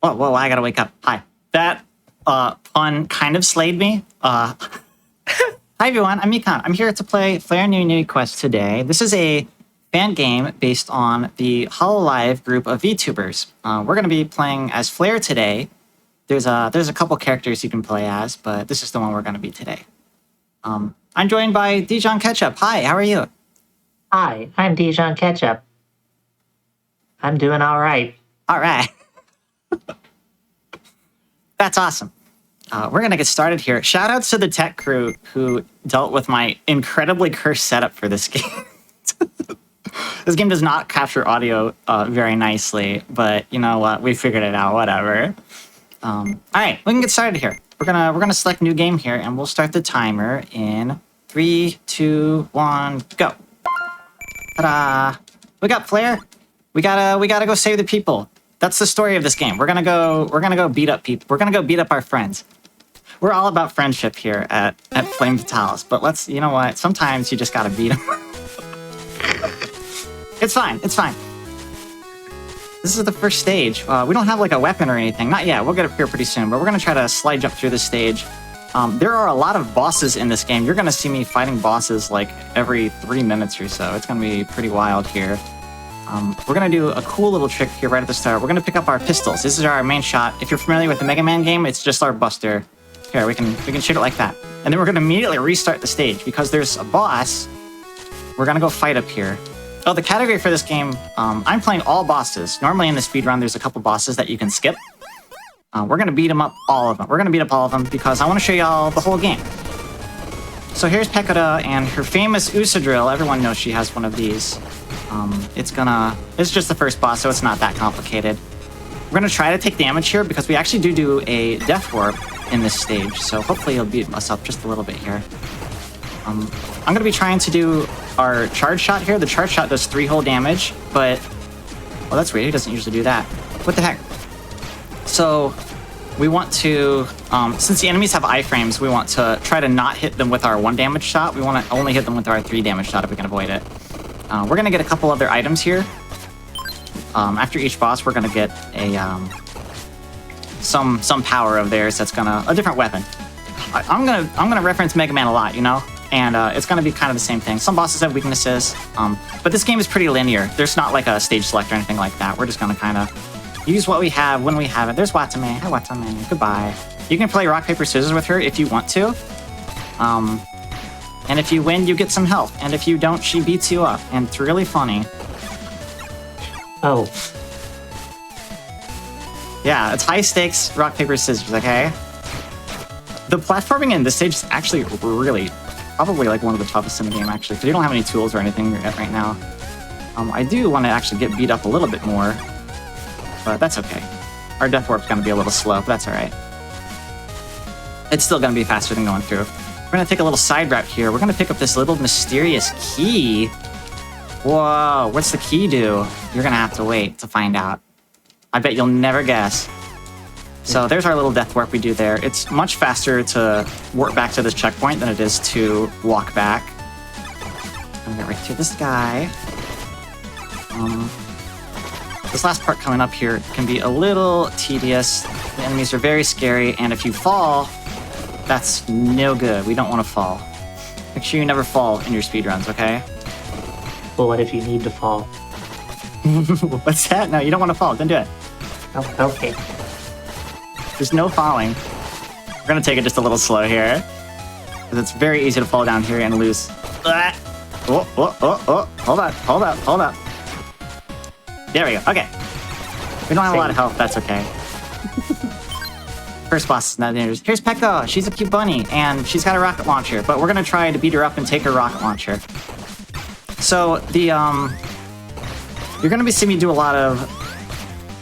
Whoa, I gotta wake up. Hi. That pun kind of slayed me. Hi everyone, I'm Mikan. I'm here to play Flare NUINUI Quest today. This is a fan game based on the Hololive group of VTubers. We're gonna be playing as Flare today. There's a couple characters you can play as, but this is the one we're gonna be today. I'm joined by dijonketchup. Hi, how are you? Hi, I'm dijonketchup. I'm doing all right. All right. That's awesome. We're going to get started here. Shoutouts to the tech crew who dealt with my incredibly cursed setup for this game. This game does not capture audio very nicely, but you know what? We figured it out, whatever. All right, we can get started here. We're gonna select new game here, and we'll start the timer in 3, 2, 1, go. Ta-da! We got Flare. We gotta go save the people. That's the story of this game. We're gonna go beat up people. We're gonna go beat up our friends. We're all about friendship here at Flame Fatales, but you know what? Sometimes you just gotta beat them. It's fine. It's fine. This is the first stage. We don't have like a weapon or anything. Not yet. We'll get up here pretty soon, but we're gonna try to slide jump through this stage. There are a lot of bosses in this game. You're gonna see me fighting bosses like every 3 minutes or so. It's gonna be pretty wild here. We're gonna do a cool little trick here right at the start. We're gonna pick up our pistols. This is our main shot. If you're familiar with the Mega Man game, it's just our buster. Here, we can shoot it like that. And then we're gonna immediately restart the stage because there's a boss. We're gonna go fight up here. Oh, the category for this game, I'm playing all bosses. Normally in the speedrun, there's a couple bosses that you can skip. We're gonna beat them up, all of them. We're gonna beat up all of them because I wanna show y'all the whole game. So here's Pekora and her famous USA drill. Everyone knows she has one of these. It's just the first boss, so it's not that complicated. We're gonna try to take damage here because we actually do a death warp in this stage, so hopefully he'll beat us up just a little bit here. I'm gonna be trying to do our charge shot here. The charge shot does 3 whole damage, but... well, that's weird, he doesn't usually do that. What the heck? So, we want to... since the enemies have iframes, we want to try to not hit them with our 1 damage shot. We want to only hit them with our 3 damage shot if we can avoid it. We're gonna get a couple other items here. After each boss, we're gonna get a some power of theirs that's a different weapon. I'm gonna reference Mega Man a lot, you know, and it's gonna be kind of the same thing. Some bosses have weaknesses, but this game is pretty linear. There's not like a stage select or anything like that. We're just gonna kind of use what we have when we have it. There's Watame. Hi, Watame. Goodbye. You can play rock paper scissors with her if you want to. And if you win, you get some health. And if you don't, she beats you up. And it's really funny. Oh. Yeah, it's high stakes rock, paper, scissors, okay? The platforming in this stage is actually probably like one of the toughest in the game, actually, because you don't have any tools or anything right now. I do want to actually get beat up a little bit more, but that's okay. Our death warp's going to be a little slow, but that's all right. It's still going to be faster than going through. We're going to take a little side route here. We're going to pick up this little mysterious key. Whoa, what's the key do? You're going to have to wait to find out. I bet you'll never guess. So there's our little death warp we do there. It's much faster to warp back to this checkpoint than it is to walk back. I'm going to get right through this guy. This last part coming up here can be a little tedious. The enemies are very scary, and if you fall, that's no good. We don't want to fall. Make sure you never fall in your speedruns, okay? Well, what if you need to fall? What's that? No, you don't want to fall. Don't do it. Oh, okay. There's no falling. We're going to take it just a little slow here. Because it's very easy to fall down here and lose. Oh. Hold up. There we go. Okay. We don't have a lot of health. That's okay. First boss is not there. Here's Pekka. She's a cute bunny, and she's got a rocket launcher, but we're gonna try to beat her up and take her rocket launcher. So you're gonna be seeing me do a lot of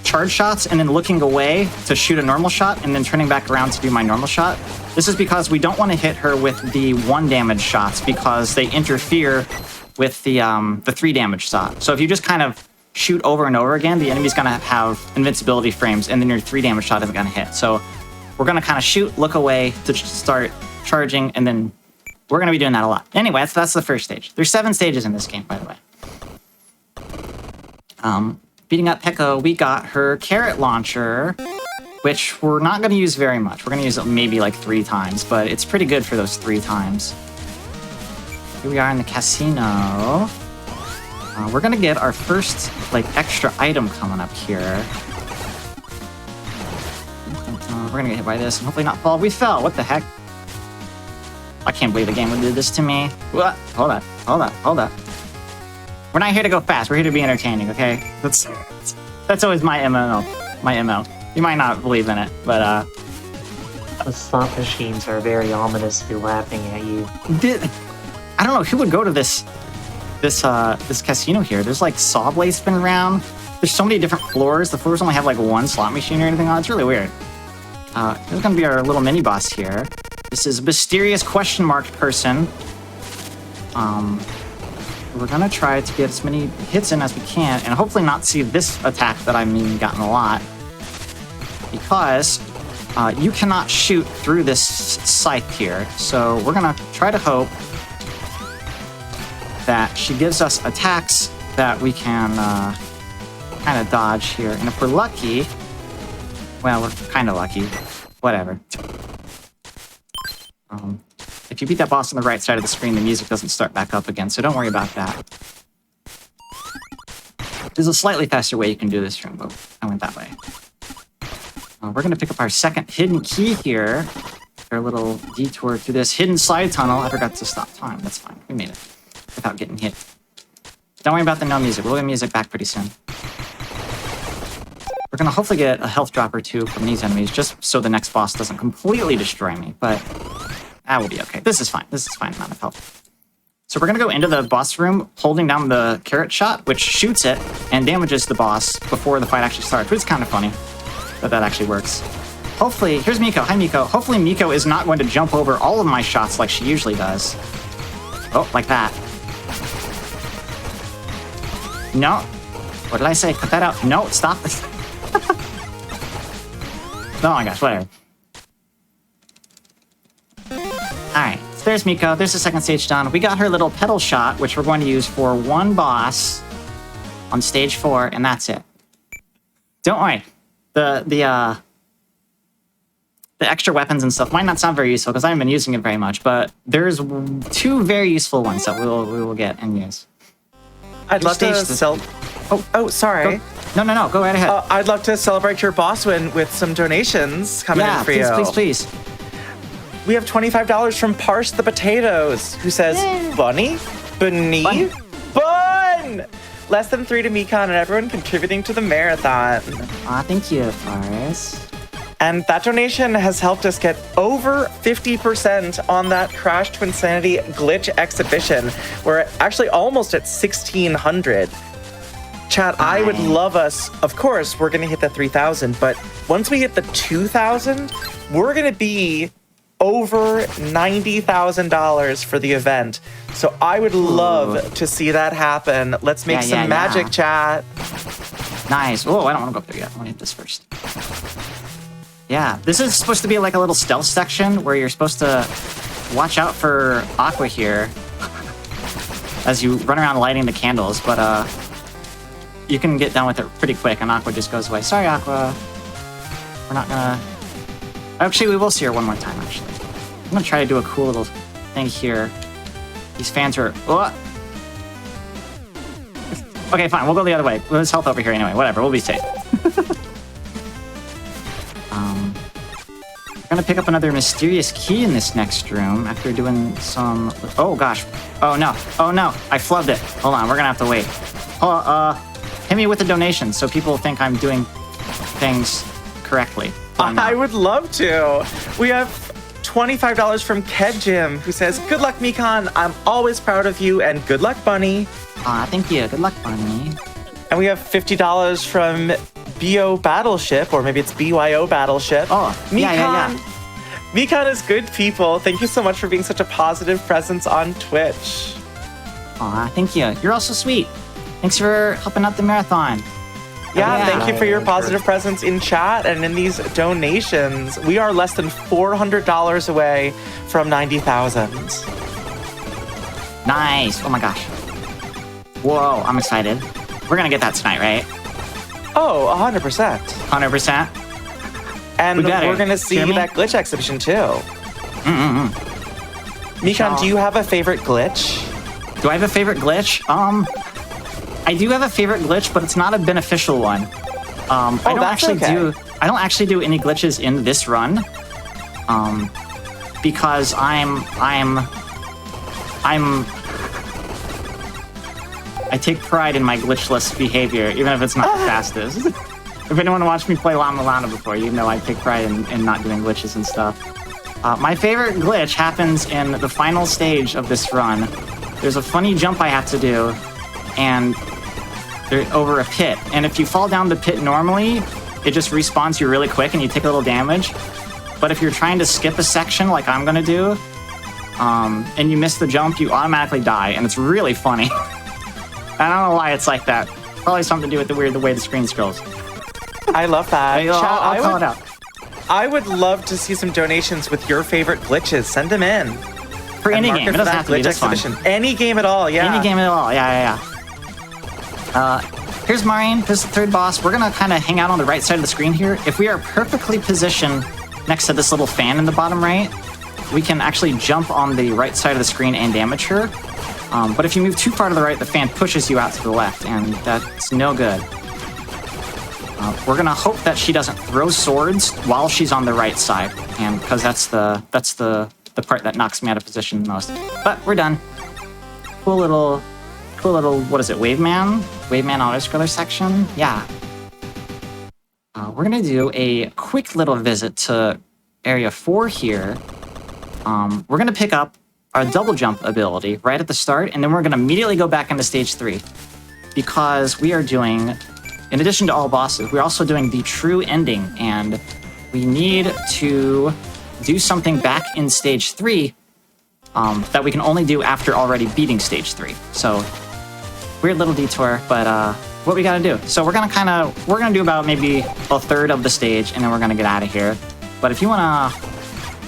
charge shots and then looking away to shoot a normal shot and then turning back around to do my normal shot. This is because we don't want to hit her with the 1 damage shots because they interfere with the 3 damage shot. So if you just kind of shoot over and over again, the enemy's gonna have invincibility frames, and then your 3 damage shot isn't gonna hit. So we're gonna kind of shoot, look away to start charging, and then we're gonna be doing that a lot. Anyway, that's the first stage. There's 7 stages in this game, by the way. Beating up Pekka, we got her carrot launcher. which we're not going to use very much. We're going to use it maybe like 3 times, but it's pretty good for those 3 times. Here we are in the casino. We're going to get our first like extra item coming up here. We're going to get hit by this and hopefully not fall. We fell. What the heck? I can't believe the game would do this to me. What? Hold up. Hold up. Hold up. We're not here to go fast. We're here to be entertaining, okay? That's always my MO. My MO. You might not believe in it, but The slot machines are very ominously laughing at you. I don't know who would go to this casino here. There's like saw blades spinning around. There's so many different floors. The floors only have like 1 slot machine or anything on it. It's really weird. There's gonna be our little mini boss here. This is a mysterious question mark person. We're gonna try to get as many hits in as we can, and hopefully not see this attack that I mean gotten a lot, because you cannot shoot through this scythe here. So we're gonna try to hope that she gives us attacks that we can kind of dodge here, and if we're lucky, well, we're kind of lucky. Whatever. If you beat that boss on the right side of the screen, the music doesn't start back up again, so don't worry about that. There's a slightly faster way you can do this room, but I went that way. We're going to pick up our second hidden key here. Our little detour through this hidden side tunnel. I forgot to stop time. That's fine. We made it without getting hit. Don't worry about the no music. We'll get music back pretty soon. We're going to hopefully get a health drop or 2 from these enemies, just so the next boss doesn't completely destroy me, but that will be okay. This is fine. This is fine amount of health. So we're going to go into the boss room, holding down the carrot shot, which shoots it and damages the boss before the fight actually starts, which is kind of funny that actually works. Hopefully, here's Miko. Hi, Miko. Hopefully Miko is not going to jump over all of my shots like she usually does. Oh, like that. No. What did I say? Cut that out. No, stop. Oh my gosh, whatever. Alright, so there's Miko. There's the second stage done. We got her little pedal shot, which we're going to use for 1 boss on stage 4, and that's it. Don't worry. The extra weapons and stuff might not sound very useful because I haven't been using it very much, but there's 2 very useful ones that we will get and use. I'd love to sell. Oh, sorry. No. Go right ahead. I'd love to celebrate your boss win with some donations coming in for you. Yeah, please. We have $25 from Parse the Potatoes, who says, Bunny? Bunny? Bun! Less than 3 to Mikan and everyone contributing to the marathon. Aw, thank you, Paris. And that donation has helped us get over 50% on that Crash Twinsanity glitch exhibition. We're actually almost at 1,600. Chat, I would love us, of course, we're going to hit the 3,000, but once we hit the 2,000, we're going to be over $90,000 for the event. So I would love to see that happen. Let's make some magic, chat. Nice. Oh, I don't want to go up there yet. I want to hit this first. Yeah, this is supposed to be like a little stealth section where you're supposed to watch out for Aqua here as you run around lighting the candles, but you can get done with it pretty quick and Aqua just goes away. Sorry, Aqua. We're not gonna... Actually, we will see her one more time, actually. I'm gonna try to do a cool little thing here. These fans are... Oh. Okay, fine, we'll go the other way. There's health over here anyway. Whatever, we'll be safe. We're gonna pick up another mysterious key in this next room after doing some... Oh, gosh. Oh, no. Oh, no. I flubbed it. Hold on, we're gonna have to wait. Hit me with a donation so people think I'm doing things correctly. I would love to. We have $25 from Kedjim, who says, good luck, Mikan. I'm always proud of you, and good luck, Bunny. Thank you. Good luck, Bunny. And we have $50 from BO Battleship, or maybe it's BYO Battleship. Oh, Mikan, yeah. Mikan is good people. Thank you so much for being such a positive presence on Twitch. Aw, thank you. You're also sweet. Thanks for helping out the marathon. Yeah, thank you for your positive presence in chat and in these donations. We are less than $400 away from 90,000. Nice. Oh my gosh. Whoa, I'm excited. We're gonna get that tonight, right? Oh, 100%. 100%? And We got we're it. going to see Hear me? that glitch exhibition too. Mikan, do you have a favorite glitch? Do I have a favorite glitch? I do have a favorite glitch, but it's not a beneficial one. I don't that's actually okay. I don't actually do any glitches in this run. Because I take pride in my glitchless behavior, even if it's not the fastest. If anyone watched me play Llama Lana before, you know I take pride in not doing glitches and stuff. My favorite glitch happens in the final stage of this run. There's a funny jump I have to do, and they're over a pit. And if you fall down the pit normally, it just respawns you really quick and you take a little damage. But if you're trying to skip a section like I'm gonna do, and you miss the jump, you automatically die, and it's really funny. I don't know why it's like that. Probably something to do with the way the screen scrolls. I love that. I'll Chat, call it out. I would love to see some donations with your favorite glitches. Send them in. For any Mark game, it it for doesn't that have to be glitch this one. exhibition. Any game at all, yeah. Any game at all, yeah. Here's Marion, here's the third boss. We're gonna kind of hang out on the right side of the screen here. If we are perfectly positioned next to this little fan in the bottom right, we can actually jump on the right side of the screen and damage her. But if you move too far to the right, the fan pushes you out to the left, and that's no good. We're gonna hope that she doesn't throw swords while she's on the right side, and because that's the part that knocks me out of position the most. But we're done. Cool little, what is it, Wave Man auto-scroller section? Yeah. We're gonna do a quick little visit to Area 4 here. We're gonna pick up our double jump ability right at the start, and then we're gonna immediately go back into Stage 3. Because we are doing, in addition to all bosses, we're also doing the true ending, and we need to do something back in Stage 3 that we can only do after already beating Stage 3. So, weird little detour, but what we gotta do. So we're gonna do about maybe a third of the stage, and then we're gonna get out of here. But if you wanna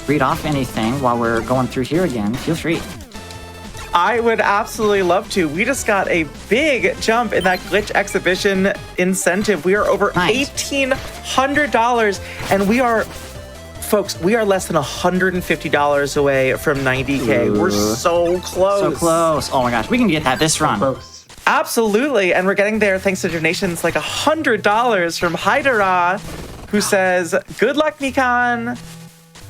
read off anything while we're going through here again, feel free. I would absolutely love to. We just got a big jump in that glitch exhibition incentive. We are over Nice. $1,800, and we are, folks, we are less than $150 away from 90K. Ooh. We're so close. So close. Oh my gosh, we can get that this run. Close. Absolutely, and we're getting there thanks to donations like $100 from Hydra, who says, "Good luck, Mikan."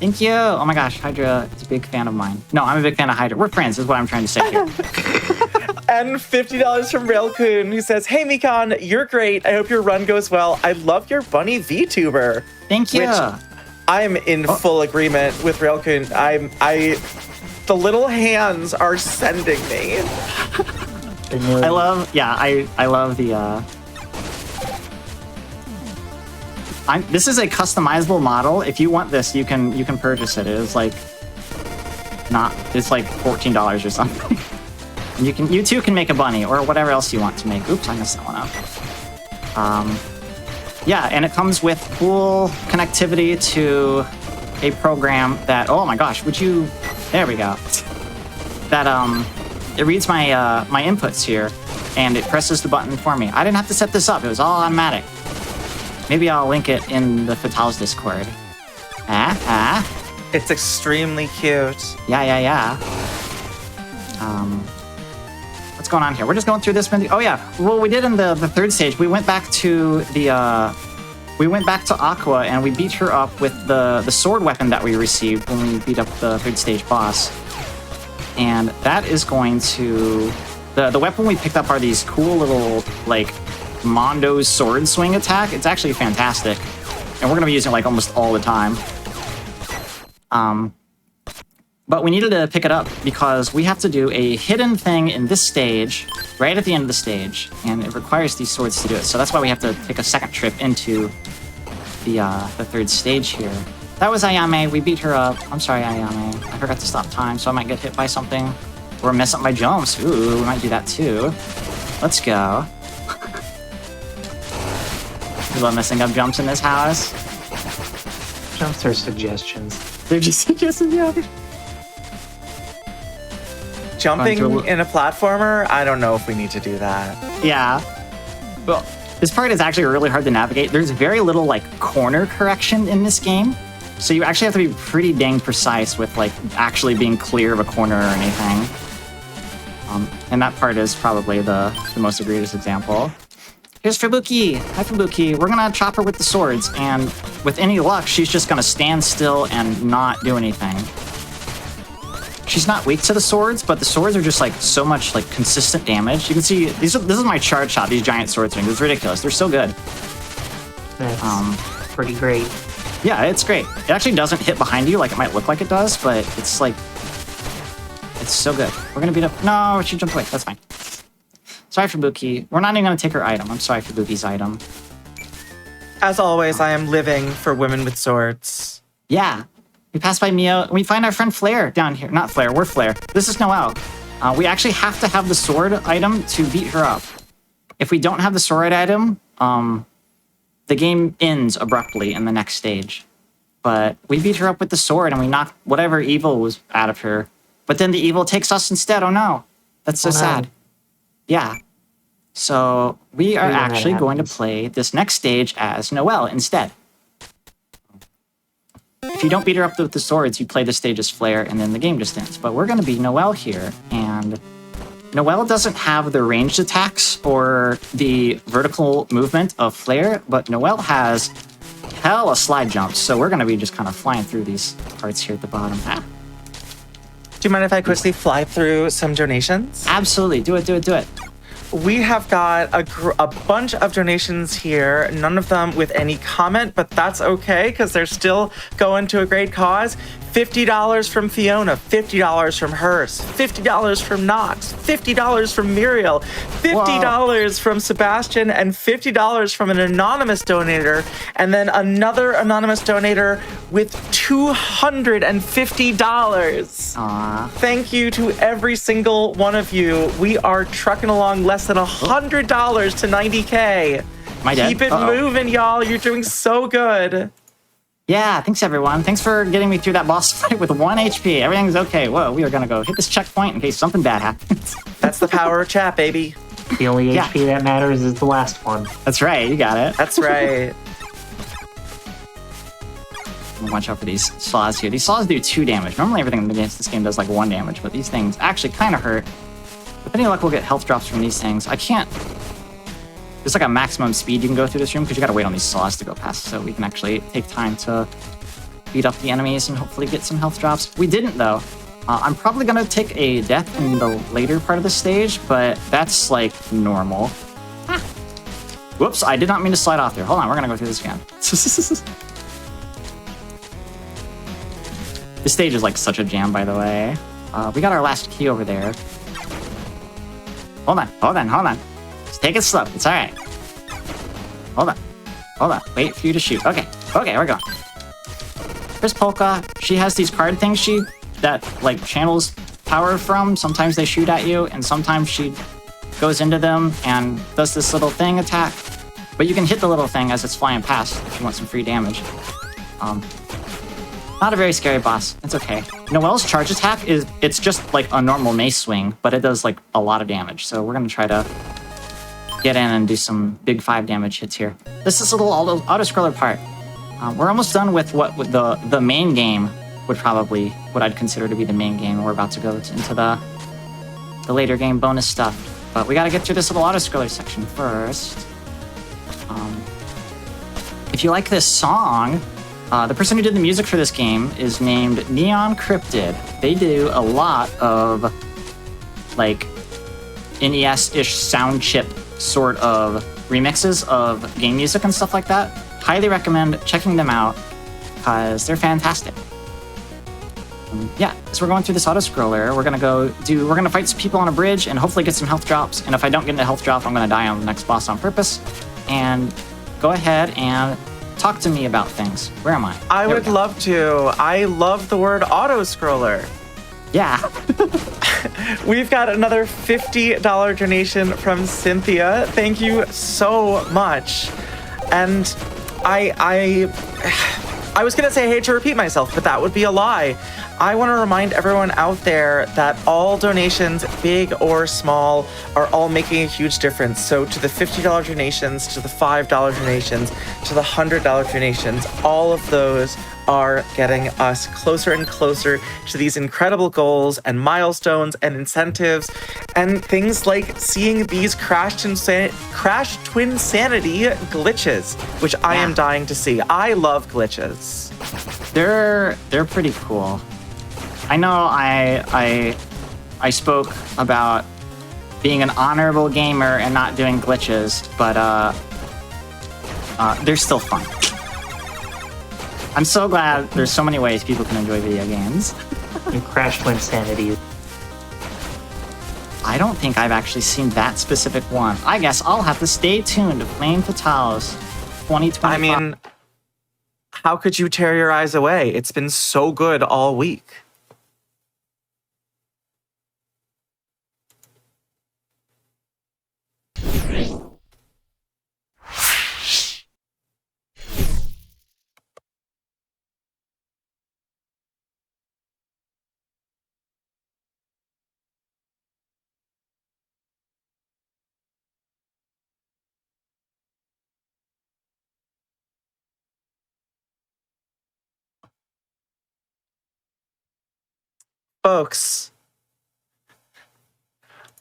Thank you. Oh my gosh, Hydra is a big fan of mine. No, I'm a big fan of Hydra. We're friends, is what I'm trying to say here. And $50 from Railcoon, who says, "Hey Mikan, you're great. I hope your run goes well. I love your bunny VTuber." Thank you. Which I'm in full agreement with Railcoon. The little hands are sending me. I love the. This is a customizable model. If you want this, you can purchase it. It's like $14 or something. You too can make a bunny or whatever else you want to make. Oops, I messed that one up. Yeah, and it comes with full connectivity to a program that, oh my gosh, there we go. That it reads my my inputs here, and it presses the button for me. I didn't have to set this up; it was all automatic. Maybe I'll link it in the Fatals Discord. It's extremely cute. Yeah. What's going on here? We're just going through this menu. Oh yeah, well we did in the third stage. We went back to Aqua and we beat her up with the sword weapon that we received when we beat up the third stage boss. And that is going to the weapon we picked up are these cool little like Mondo's sword swing attack. It's actually fantastic, and we're gonna be using it like almost all the time. But we needed to pick it up because we have to do a hidden thing in this stage, right at the end of the stage, and it requires these swords to do it. So that's why we have to take a second trip into the third stage here. That was Ayame. We beat her up. I'm sorry, Ayame. I forgot to stop time, so I might get hit by something or mess up my jumps. Ooh, we might do that too. Let's go. We love messing up jumps in this house. Jumps are suggestions. They're just suggestions, yeah. Jumping in a platformer? I don't know if we need to do that. Yeah. Well, This part is actually really hard to navigate. There's very little like corner correction in this game. So you actually have to be pretty dang precise with like actually being clear of a corner or anything. And that part is probably the most egregious example. Here's Fubuki. Hi, Fubuki. We're gonna chop her with the swords, and with any luck, she's just gonna stand still and not do anything. She's not weak to the swords, but the swords are just like so much like consistent damage. You can see this is my charge shot. These giant sword swings. It's ridiculous. They're so good. That's pretty great. Yeah, it's great. It actually doesn't hit behind you like it might look like it does, but it's like it's so good. We're gonna beat up. No, she jumped away. That's fine. Sorry, Fubuki. We're not even gonna take her item. I'm sorry, Fubuki's item. As always, I am living for women with swords. Yeah. We pass by Mio, and we find our friend Flare down here. Not Flare, we're Flare. This is Noelle. We actually have to have the sword item to beat her up. If we don't have the sword item, the game ends abruptly in the next stage. But we beat her up with the sword, and we knock whatever evil was out of her. But then the evil takes us instead. Oh no. That's so sad. Yeah. So we are actually going to play this next stage as Noelle instead. If you don't beat her up with the swords, you play the stage as Flare, and then the game just ends. But we're going to be Noelle here, and Noelle doesn't have the ranged attacks or the vertical movement of Flare, but Noelle has hella slide jumps, so we're going to be just kind of flying through these parts here at the bottom. Ah. Do you mind if I quickly fly through some donations? Absolutely. Do it, do it, do it. We have got a bunch of donations here, none of them with any comment, but that's okay because they're still going to a great cause. $50 from Fiona, $50 from Hearst, $50 from Knox, $50 from Muriel, $50 from Sebastian, and $50 from an anonymous donator, and then another anonymous donator with $250. Aww. Thank you to every single one of you. We are trucking along less than $100 to 90K. Am I dead? Keep it moving, y'all. You're doing so good. Yeah, thanks everyone. Thanks for getting me through that boss fight with 1 HP. Everything's okay. Whoa, we are gonna go hit this checkpoint in case something bad happens. That's the power of chat, baby. The only HP that matters is the last one. That's right, you got it. That's right. Watch out for these saws here. These saws do 2 damage. Normally everything against this game does like 1 damage, but these things actually kind of hurt. With any luck, we'll get health drops from these things. I can't... There's like a maximum speed you can go through this room because you gotta wait on these saws to go past, so we can actually take time to beat up the enemies and hopefully get some health drops. We didn't though. I'm probably gonna take a death in the later part of the stage, but that's like normal. Ah. Whoops, I did not mean to slide off there. Hold on, we're gonna go through this again. This stage is like such a jam, by the way. We got our last key over there. Hold on, hold on, hold on. Just take it slow. It's all right. Hold on. Hold on. Wait for you to shoot. Okay. Okay, we're going. Here's Polka. She has these card things that like channels power from. Sometimes they shoot at you, and sometimes she goes into them and does this little thing attack. But you can hit the little thing as it's flying past if you want some free damage. Not a very scary boss. It's okay. Noelle's charge attack it's just like a normal mace swing, but it does like a lot of damage. So we're gonna try to get in and do some big 5 damage hits here. This is a little auto-scroller part. We're almost done with what the main game would probably, what I'd consider to be the main game. We're about to go into the later game bonus stuff. But we gotta get through this little auto-scroller section first. If you like this song, the person who did the music for this game is named Neon Cryptid. They do a lot of like NES-ish sound chip sort of remixes of game music and stuff like that. Highly recommend checking them out because they're fantastic. Yeah, so we're going through this auto-scroller. We're gonna fight some people on a bridge and hopefully get some health drops. And if I don't get a health drop, I'm gonna die on the next boss on purpose. And go ahead and talk to me about things. Where am I? I would love to. I love the word auto-scroller. Yeah. We've got another $50 donation from Cynthia. Thank you so much. And I I was going to say, I hate to repeat myself, but that would be a lie. I want to remind everyone out there that all donations, big or small, are all making a huge difference. So to the $50 donations, to the $5 donations, to the $100 donations, all of those are getting us closer and closer to these incredible goals and milestones and incentives and things like seeing these crash twin sanity glitches, which I am dying to see. I love glitches. They're pretty cool. I know I spoke about being an honorable gamer and not doing glitches, but they're still fun. I'm so glad there's so many ways people can enjoy video games. And Crash Twinsanity. I don't think I've actually seen that specific one. I guess I'll have to stay tuned to Flame Fatales 2025. I mean, how could you tear your eyes away? It's been so good all week. Folks,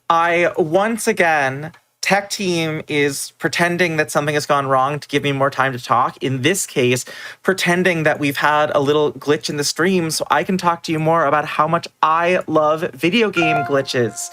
once again, tech team is pretending that something has gone wrong to give me more time to talk. In this case, pretending that we've had a little glitch in the stream so I can talk to you more about how much I love video game glitches.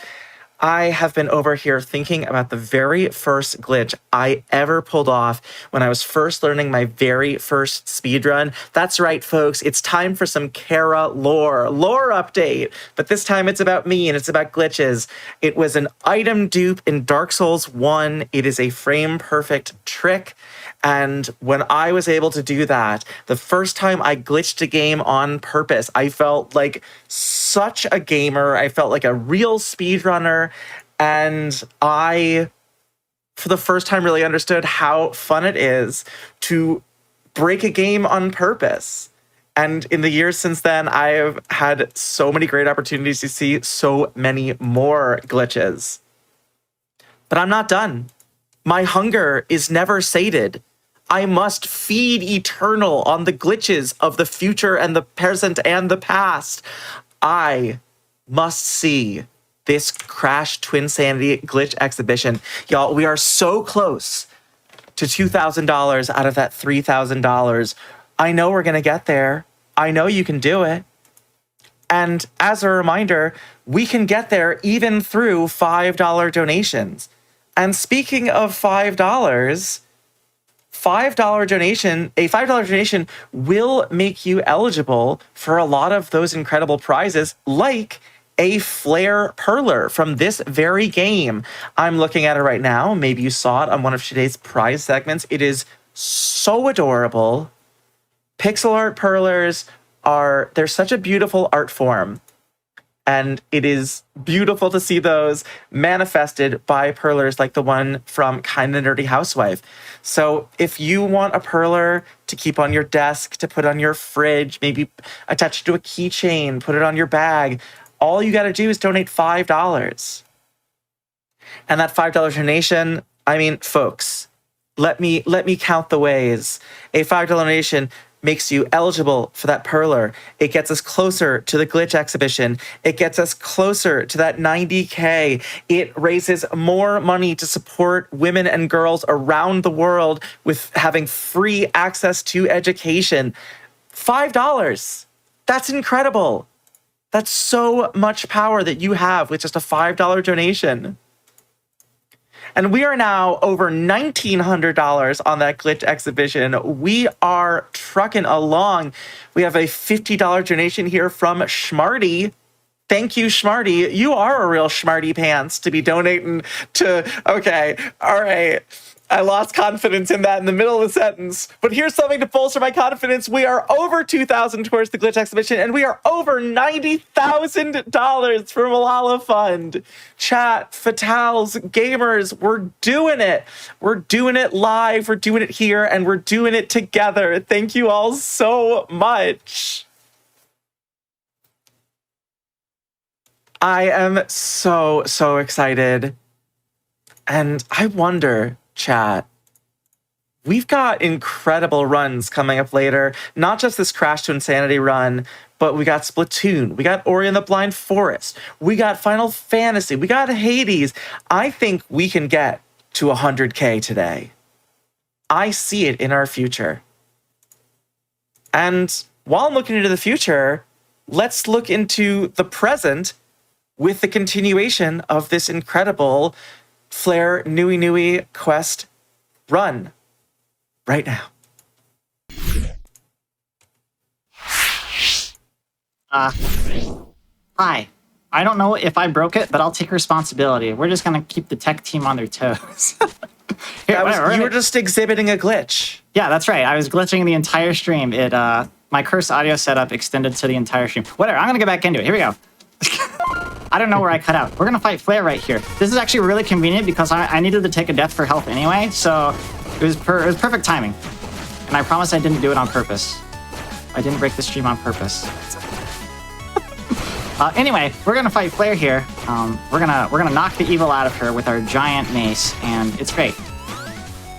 I have been over here thinking about the very first glitch I ever pulled off when I was first learning my very first speedrun. That's right, folks. It's time for some Kara lore update. But this time it's about me and it's about glitches. It was an item dupe in Dark Souls 1. It is a frame perfect trick. And when I was able to do that, the first time I glitched a game on purpose, I felt like such a gamer. I felt like a real speedrunner. And I, for the first time, really understood how fun it is to break a game on purpose. And in the years since then, I've had so many great opportunities to see so many more glitches. But I'm not done. My hunger is never sated. I must feed eternal on the glitches of the future and the present and the past. I must see this Crash Twinsanity glitch exhibition. Y'all, we are so close to $2,000 out of that $3,000. I know we're going to get there. I know you can do it. And as a reminder, we can get there even through $5 donations. And speaking of $5, a $5 donation will make you eligible for a lot of those incredible prizes, like a flare perler from this very game. I'm looking at it right now. Maybe you saw it on one of today's prize segments. It is so adorable. Pixel art perlers they're such a beautiful art form. And it is beautiful to see those manifested by perlers like the one from Kinda Nerdy Housewife. So if you want a perler to keep on your desk, to put on your fridge, maybe attach it to a keychain, put it on your bag, all you got to do is donate $5. And that $5 donation, I mean, folks, let me count the ways. A $5 donation makes you eligible for that perler. It gets us closer to the glitch exhibition. It gets us closer to that 90K. It raises more money to support women and girls around the world with having free access to education. $5. That's incredible. That's so much power that you have with just a $5 donation. And we are now over $1,900 on that glitch exhibition. We are trucking along. We have a $50 donation here from Schmarty. Thank you, Schmarty. You are a real Schmarty pants to be donating to. Okay, all right. I lost confidence in that in the middle of the sentence. But here's something to bolster my confidence. We are over 2,000 towards the glitch exhibition, and we are over $90,000 for Malala Fund. Chat, fatals, gamers, we're doing it. We're doing it live. We're doing it here, and we're doing it together. Thank you all so much. I am so excited. And I wonder, chat, we've got incredible runs coming up later. Not just this Crash to Insanity run, but we got Splatoon, we got Ori and the Blind Forest, we got Final Fantasy, we got Hades. I think we can get to 100K today. I see it in our future. And while I'm looking into the future, let's look into the present with the continuation of this incredible Flare NUINUI quest run right now. Hi. I don't know if I broke it, but I'll take responsibility. We're just gonna keep the tech team on their toes. Here, You were just exhibiting a glitch. Yeah, that's right. I was glitching the entire stream. My cursed audio setup extended to the entire stream. Whatever, I'm gonna get back into it. Here we go. I don't know where I cut out. We're gonna fight Flare right here. This is actually really convenient because I needed to take a death for health anyway, so it was perfect timing. And I promise I didn't do it on purpose. I didn't break the stream on purpose. Anyway, we're gonna fight Flare here. We're gonna knock the evil out of her with our giant mace, and it's great.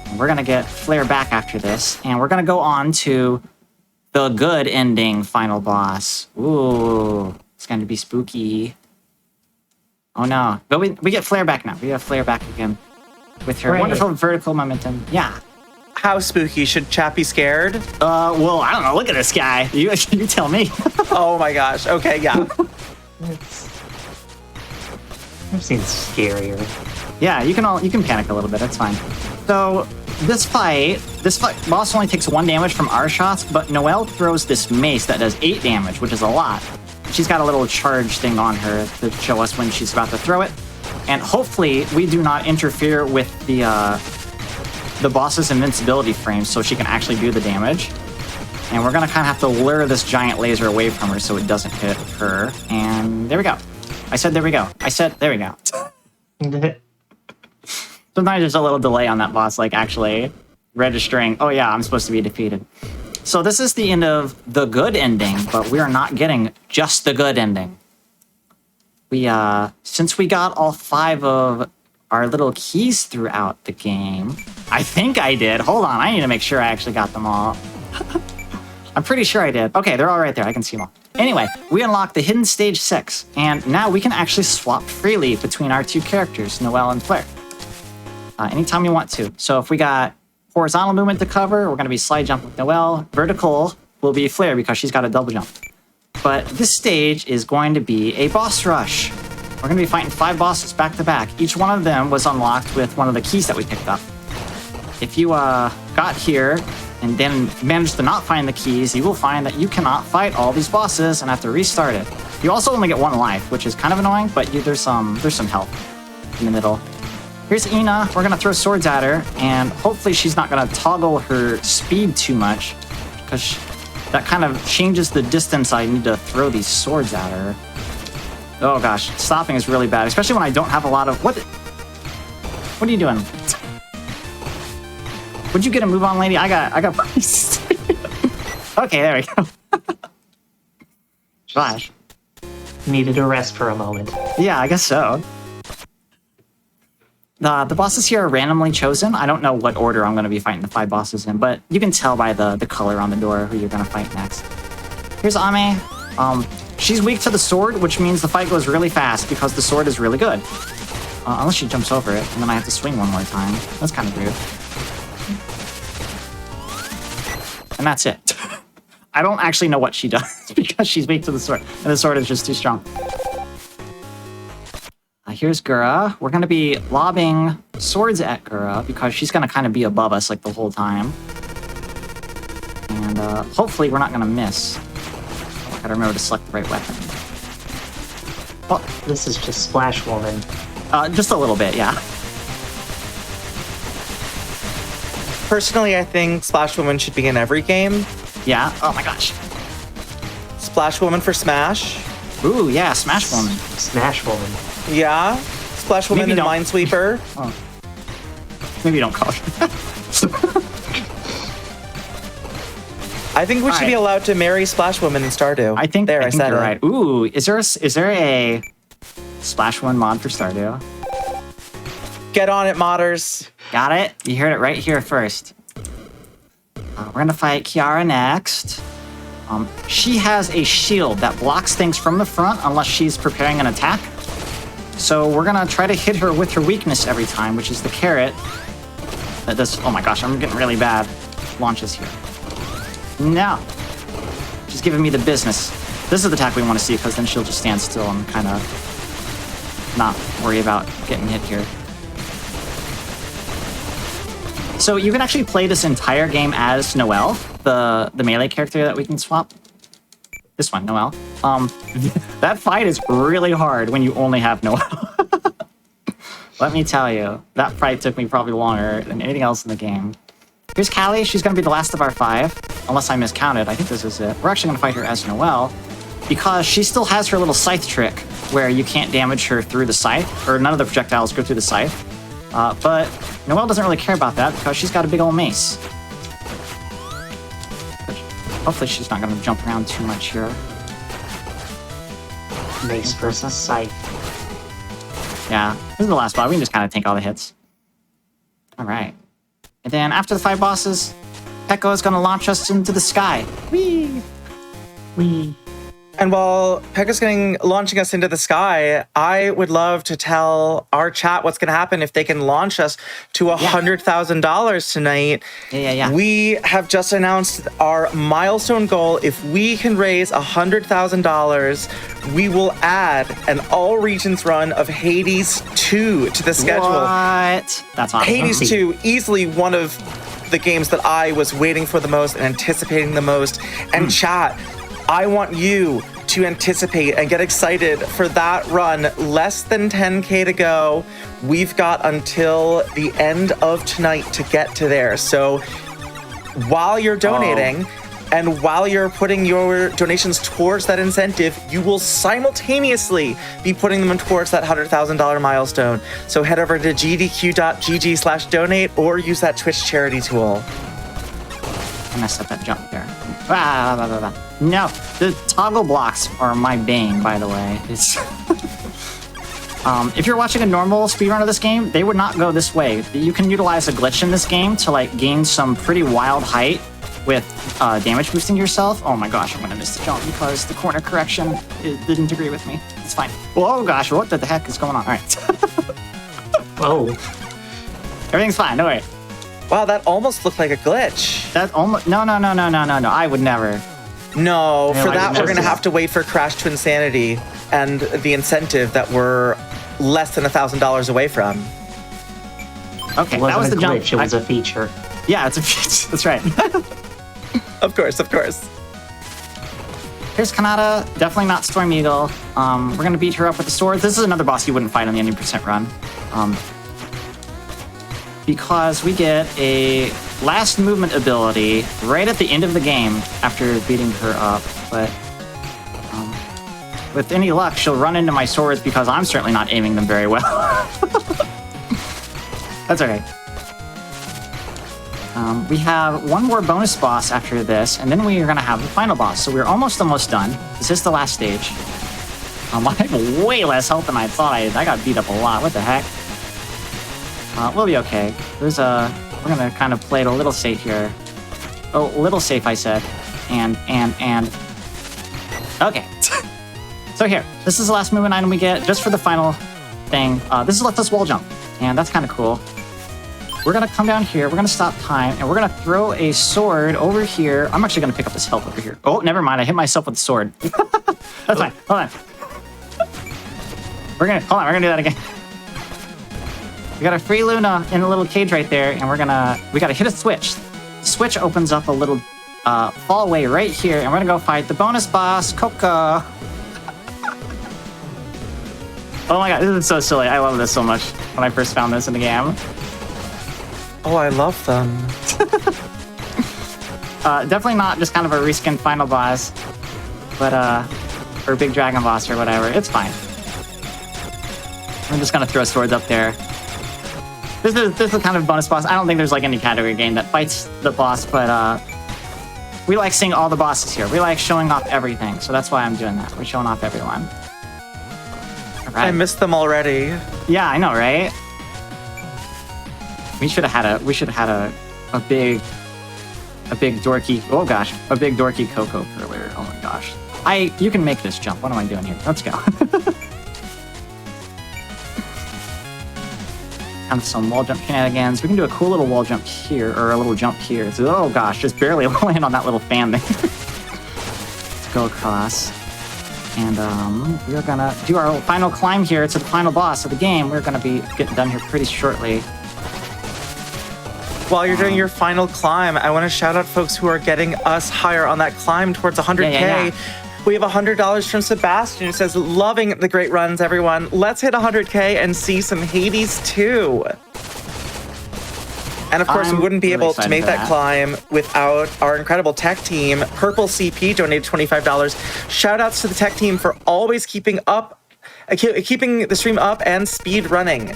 And we're gonna get Flare back after this, and we're gonna go on to the good ending final boss. Ooh, it's going to be spooky. Oh no. But we get Flare back now. We get Flare back again with her wonderful vertical momentum. Yeah. How spooky? Should chat be scared? Well, I don't know. Look at this guy. You tell me. Oh my gosh. Okay, yeah. I've seen scarier. Yeah, you can panic a little bit. That's fine. So this fight boss only takes 1 damage from our shots, but Noelle throws this mace that does 8 damage, which is a lot. She's got a little charge thing on her to show us when she's about to throw it. And hopefully we do not interfere with the boss's invincibility frame so she can actually do the damage. And we're gonna kind of have to lure this giant laser away from her so it doesn't hit her. And there we go. I said there we go. I said there we go. Sometimes there's a little delay on that boss, like actually registering, oh yeah, I'm supposed to be defeated. So this is the end of the good ending, but we are not getting just the good ending. Since we got all 5 of our little keys throughout the game, I think I did. Hold on, I need to make sure I actually got them all. I'm pretty sure I did. Okay, they're all right there. I can see them all. Anyway, we unlocked the hidden stage 6, and now we can actually swap freely between our 2 characters, Noelle and Flare. Anytime you want to. So if we got horizontal movement to cover, we're going to be slide jump with Noelle. Vertical will be Flare because she's got a double jump. But this stage is going to be a boss rush. We're going to be fighting 5 bosses back to back. Each one of them was unlocked with one of the keys that we picked up. If you got here and then managed to not find the keys, you will find that you cannot fight all these bosses and have to restart it. You also only get 1 life, which is kind of annoying, but there's some health in the middle. Here's Ina. We're going to throw swords at her, and hopefully she's not going to toggle her speed too much, because that kind of changes the distance I need to throw these swords at her. Oh gosh, stopping is really bad, especially when I don't have a lot of... What are you doing? Would you get a move on, lady? I got price. Okay, there we go. Gosh. Needed a rest for a moment. Yeah, I guess so. The bosses here are randomly chosen. I don't know what order I'm going to be fighting the 5 bosses in, but you can tell by the color on the door who you're going to fight next. Here's Ame. She's weak to the sword, which means the fight goes really fast because the sword is really good. Unless she jumps over it, and then I have to swing 1 more time. That's kind of rude. And that's it. I don't actually know what she does because she's weak to the sword, and the sword is just too strong. Here's Gura. We're going to be lobbing swords at Gura because she's going to kind of be above us like the whole time. And hopefully we're not going to miss. I gotta remember to select the right weapon. Well, This is just Splash Woman. just a little bit, yeah. Personally, I think Splash Woman should be in every game. Yeah. Oh my gosh. Splash Woman for Smash. Ooh, yeah, Smash Woman. Smash Woman. Yeah. Splash Woman Maybe and don't. Minesweeper. Oh. Maybe don't call her. I think we should be allowed to marry Splash Woman in Stardew. I think I said you're it. right. Ooh, is there a Splash One mod for Stardew? Get on it, modders. Got it? You heard it right here first. We're gonna fight Kiara next. She has a shield that blocks things from the front unless she's preparing an attack. So we're gonna try to hit her with her weakness every time, which is the carrot. That does, oh my gosh, I'm getting really bad launches here. No. She's giving me the business. This is the attack we want to see because then she'll just stand still and kind of not worry about getting hit here. So you can actually play this entire game as Noelle, the melee character that we can swap. This one, Noelle. That fight is really hard when you only have Noelle. Let me tell you, that fight took me probably longer than anything else in the game. Here's Callie. She's going to be the last of our 5, unless I miscounted. I think this is it. We're actually going to fight her as Noelle because she still has her little scythe trick where you can't damage her through the scythe, or none of the projectiles go through the scythe. But Noelle doesn't really care about that because she's got a big old mace. Hopefully she's not going to jump around too much here. Mace versus Scythe. Yeah, this is the last spot. We can just kind of tank all the hits. All right. And then after the 5 bosses, Pekka is going to launch us into the sky. Whee! Wee. And while Pekka's launching us into the sky, I would love to tell our chat what's going to happen if they can launch us to $100,000 tonight. Yeah. We have just announced our milestone goal. If we can raise $100,000, we will add an all regions run of Hades 2 to the schedule. What? That's awesome. Hades 2, easily one of the games that I was waiting for the most and anticipating the most. And chat, I want you to anticipate and get excited for that run. Less than 10K to go. We've got until the end of tonight to get to there. So while you're donating and while you're putting your donations towards that incentive, you will simultaneously be putting them towards that $100,000 milestone. So head over to gdq.gg/donate or use that Twitch charity tool. I messed up that jump there. No, the toggle blocks are my bane, by the way. It's if you're watching a normal speedrun of this game, they would not go this way. You can utilize a glitch in this game to like gain some pretty wild height with damage boosting yourself. Oh my gosh, I'm gonna miss the jump because the corner correction didn't agree with me. It's fine. Oh gosh, what the heck is going on? All right. Oh. Everything's fine, don't worry. Wow, that almost looked like a glitch. That almost no. I would never. No, Yeah, for I that didn't we're gonna notice. have to wait for Crash to Insanity and the incentive that we're less than $1,000 away from. Okay, It that was wasn't the a jump. glitch, it was a feature. Yeah, it's a feature. That's right. Of course. Here's Kanata, definitely not Storm Eagle. We're gonna beat her up with the sword. This is another boss you wouldn't fight on the 90% run. Because we get a last movement ability right at the end of the game after beating her up. But with any luck, she'll run into my swords because I'm certainly not aiming them very well. That's okay. We have one more bonus boss after this, and then we are going to have the final boss. So we're almost done. This is the last stage. I have way less health than I thought. I got beat up a lot. What the heck? We'll be okay. We're going to kind of play it a little safe here. Oh, a little safe, I said. And. Okay. So here, this is the last movement item we get just for the final thing. This is Let This Wall Jump, and that's kind of cool. We're going to come down here, we're going to stop time, and we're going to throw a sword over here. I'm actually going to pick up this health over here. Oh, never mind, I hit myself with the sword. That's fine, hold on. We're going to do that again. We got a free Luna in a little cage right there, and we got to hit a switch. The switch opens up a little fallway right here, and we're going to go fight the bonus boss, Coca. Oh my god, this is so silly. I love this so much when I first found this in the game. Oh, I love them. Definitely not just kind of a reskinned final boss, but or big dragon boss or whatever. It's fine. I'm just gonna throw swords up there. This is kind of bonus boss. I don't think there's like any category game that fights the boss, but we like seeing all the bosses here. We like showing off everything, so that's why I'm doing that. We're showing off everyone. All right. I missed them already. Yeah, I know, right? We should have had a big dorky, oh gosh, a big dorky Coco earlier. Oh my gosh. You can make this jump. What am I doing here? Let's go. And some wall jump shenanigans. We can do a cool little wall jump here, or a little jump here. So, oh gosh, just barely land on that little fan thing. Let's go across. And we're gonna do our final climb here to the final boss of the game. We're gonna be getting done here pretty shortly. While you're doing your final climb, I want to shout out folks who are getting us higher on that climb towards 100K. Yeah. We have $100 from Sebastian who says, loving the great runs, everyone. Let's hit 100K and see some Hades too. And of course, we wouldn't be able to make that climb without our incredible tech team. Purple CP donated $25. Shout outs to the tech team for always keeping the stream up and speed running.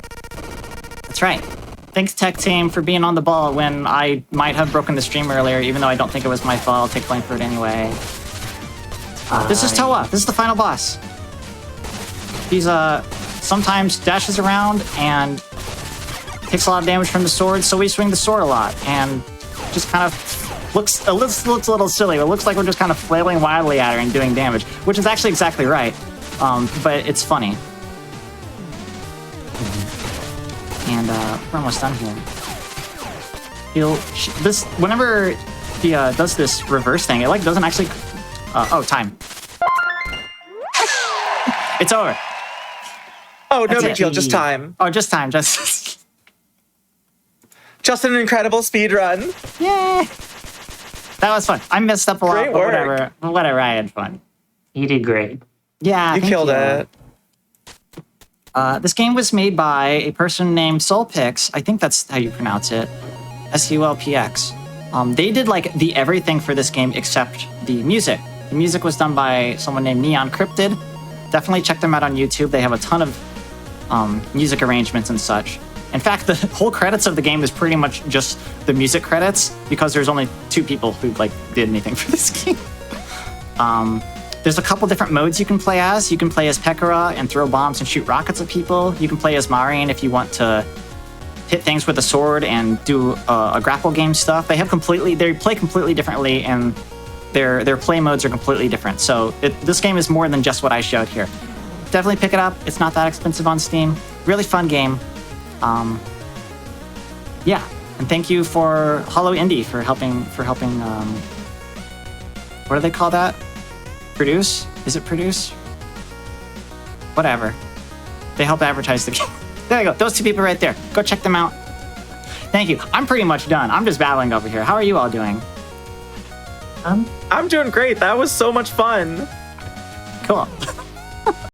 That's right. Thanks, tech team, for being on the ball when I might have broken the stream earlier, even though I don't think it was my fault. I'll take blame for it anyway. This is Toa. This is the final boss. He's sometimes dashes around and takes a lot of damage from the sword, so we swing the sword a lot and just kind of looks a little silly. It looks like we're just kind of flailing wildly at her and doing damage, which is actually exactly right, but it's funny. And we're almost done here. Whenever he does this reverse thing, it like doesn't actually. Oh, time. It's over. Oh, no big deal. Just time. Oh, just time. Just an incredible speed run. Yay! That was fun. I messed up a lot, Great work. but whatever. I had fun. You did great. Yeah, you killed it. This game was made by a person named Solpix. I think that's how you pronounce it. SULPX. They did like the everything for this game except the music. The music was done by someone named Neon Cryptid. Definitely check them out on YouTube. They have a ton of music arrangements and such. In fact, the whole credits of the game is pretty much just the music credits because there's only 2 people who like did anything for this game. There's a couple different modes you can play as. You can play as Pekora and throw bombs and shoot rockets at people. You can play as Marion if you want to hit things with a sword and do a grapple game stuff. They play completely differently, and their play modes are completely different. So this game is more than just what I showed here. Definitely pick it up. It's not that expensive on Steam. Really fun game. Yeah, and thank you for Hollow Indie for helping. What do they call that? Produce? Is it produce? Whatever. They help advertise the game. There you go. Those 2 people right there. Go check them out. Thank you. I'm pretty much done. I'm just battling over here. How are you all doing? I'm doing great. That was so much fun. Cool.